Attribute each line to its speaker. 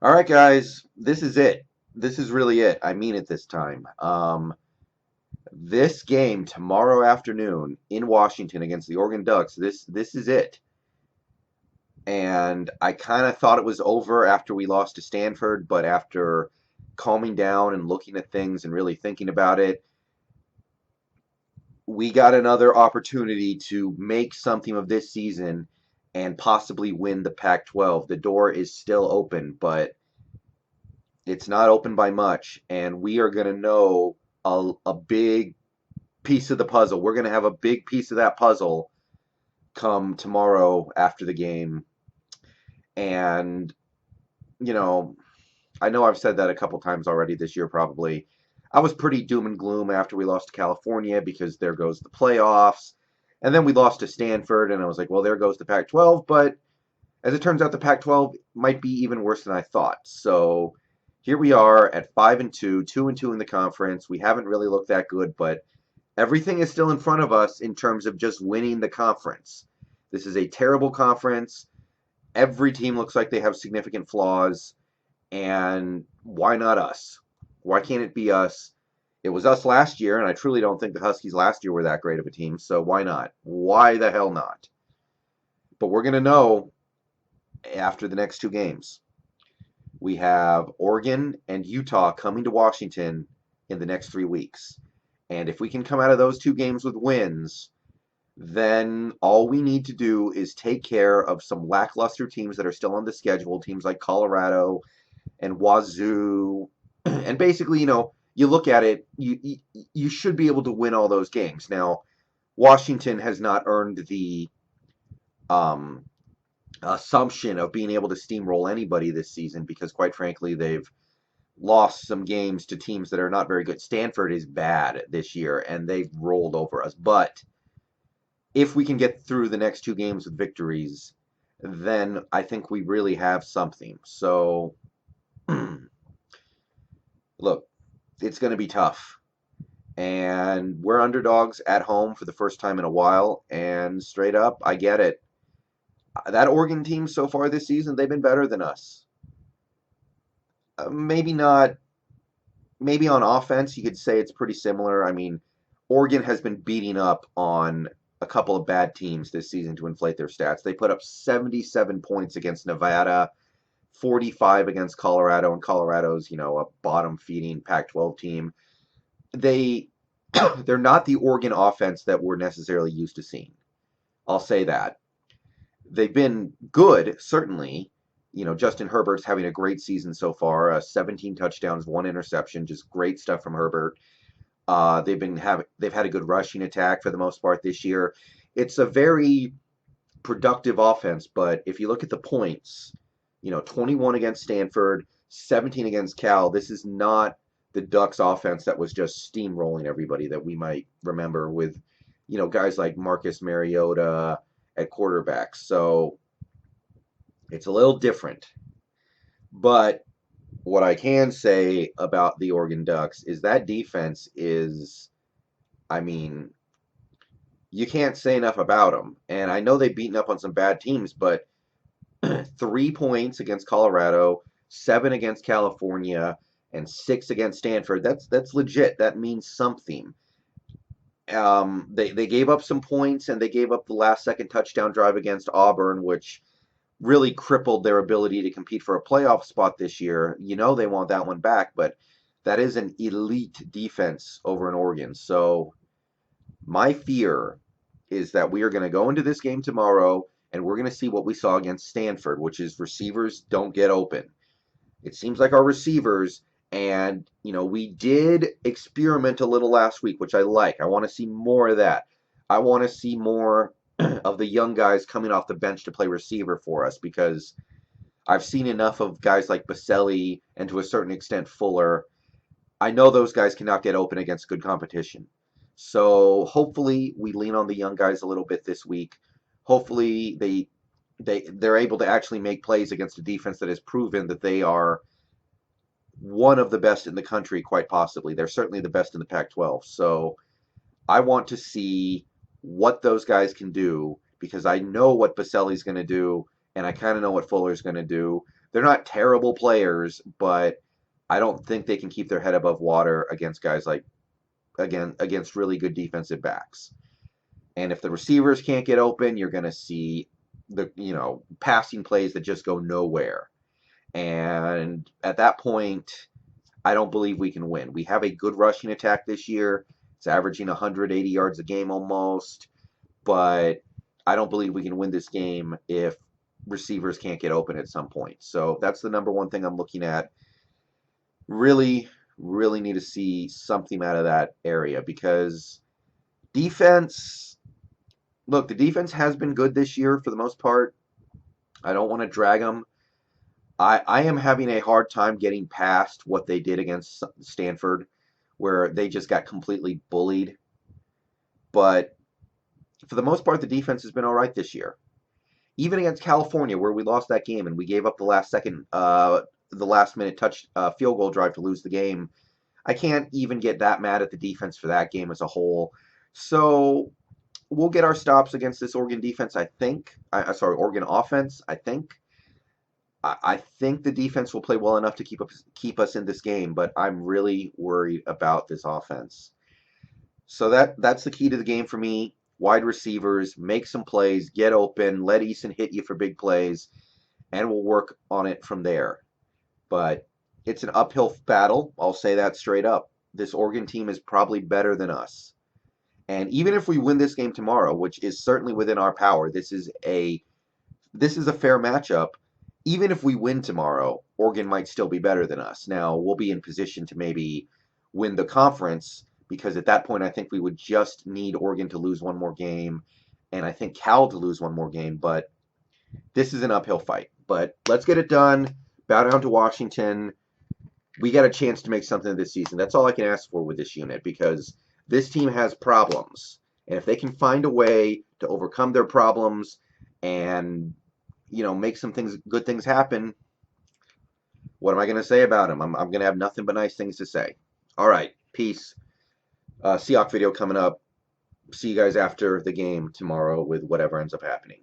Speaker 1: All right, guys, this is it. This is really it. I mean it this time. This game tomorrow afternoon in Washington against the Oregon Ducks. This is it. And I kind of thought it was over after we lost to Stanford, but after calming down and looking at things and really thinking about it, we got another opportunity to make something of this season and possibly win the Pac-12. The door is still open, but it's not open by much, and we are going to know a big piece of the puzzle. We're going to have a big piece of that puzzle come tomorrow after the game. And, you know, I know I've said that a couple times already this year, probably. I was pretty doom and gloom after we lost to California because there goes the playoffs. And then we lost to Stanford, and I was like, well, there goes the Pac 12. But as it turns out, the Pac 12 might be even worse than I thought. So here we are at 5-2, 2-2 in the conference. We haven't really looked that good, but everything is still in front of us in terms of just winning the conference. This is a terrible conference. Every team looks like they have significant flaws, and why not us? Why can't it be us? It was us last year, and I truly don't think the Huskies last year were that great of a team, so why not? Why the hell not? But we're going to know after the next two games. We have Oregon and Utah coming to Washington in the next 3 weeks. And if we can come out of those two games with wins, then all we need to do is take care of some lackluster teams that are still on the schedule, teams like Colorado and Wazoo. And basically, you look at it, you should be able to win all those games. Now, Washington has not earned the um, assumption of being able to steamroll anybody this season because, quite frankly, they've lost some games to teams that are not very good. Stanford is bad this year, and they've rolled over us. But if we can get through the next two games with victories, then I think we really have something. So, look, it's going to be tough. And we're underdogs at home for the first time in a while. And straight up, I get it. That Oregon team so far this season, they've been better than us. Maybe not. Maybe on offense, you could say it's pretty similar. I mean, Oregon has been beating up on a couple of bad teams this season to inflate their stats. They put up 77 points against Nevada, 45 against Colorado, and Colorado's, a bottom feeding Pac-12 team. They they're not the Oregon offense that we're necessarily used to seeing. I'll say that. They've been good, certainly. Justin Herbert's having a great season so far. 17 touchdowns, one interception, just great stuff from Herbert. They've had a good rushing attack for the most part this year. It's a very productive offense, but if you look at the points, 21 against Stanford, 17 against Cal. This is not the Ducks offense that was just steamrolling everybody that we might remember with, guys like Marcus Mariota at quarterback. So it's a little different. But what I can say about the Oregon Ducks is that defense is, I mean, you can't say enough about them. And I know they've beaten up on some bad teams, but 3 points against Colorado, 7 against California, and 6 against Stanford. That's legit. That means something. They gave up some points and they gave up the last second touchdown drive against Auburn, which really crippled their ability to compete for a playoff spot this year. They want that one back, but that is an elite defense over in Oregon. So my fear is that we are going to go into this game tomorrow and we're going to see what we saw against Stanford, which is receivers don't get open. It seems like our receivers, and we did experiment a little last week, which I like. I want to see more of that. I want to see more of the young guys coming off the bench to play receiver for us because I've seen enough of guys like Baselli and to a certain extent Fuller. I know those guys cannot get open against good competition. So hopefully we lean on the young guys a little bit this week. Hopefully they're able to actually make plays against a defense that has proven that they are one of the best in the country, quite possibly. They're certainly the best in the Pac-12. So I want to see what those guys can do because I know what Baselli's going to do, and I kind of know what Fuller's going to do. they're not terrible players, but I don't think they can keep their head above water against guys like against really good defensive backs. And if the receivers can't get open, you're going to see the passing plays that just go nowhere. And at that point, I don't believe we can win. We have a good rushing attack this year. It's averaging 180 yards a game almost, but I don't believe we can win this game if receivers can't get open at some point. So that's the number one thing I'm looking at. Really, really need to see something out of that area because defense, look, the defense has been good this year for the most part. I don't want to drag them. I am having a hard time getting past what they did against Stanford, where they just got completely bullied. But for the most part, the defense has been all right this year. Even against California, where we lost that game and we gave up the last minute field goal drive to lose the game, I can't even get that mad at the defense for that game as a whole. So we'll get our stops against this Oregon defense, I think. Oregon offense, I think. I think the defense will play well enough to keep us in this game, but I'm really worried about this offense. So that's the key to the game for me. Wide receivers, make some plays, get open, let Eason hit you for big plays, and we'll work on it from there. But it's an uphill battle. I'll say that straight up. This Oregon team is probably better than us. And even if we win this game tomorrow, which is certainly within our power, this is a fair matchup. Even if we win tomorrow, Oregon might still be better than us. Now, we'll be in position to maybe win the conference because at that point, I think we would just need Oregon to lose one more game and I think Cal to lose one more game. But this is an uphill fight. But let's get it done. Bow down to Washington. We got a chance to make something this season. That's all I can ask for with this unit because this team has problems. And if they can find a way to overcome their problems and make some good things happen. What am I going to say about him? I'm going to have nothing but nice things to say. All right, peace. Seahawk video coming up. See you guys after the game tomorrow with whatever ends up happening.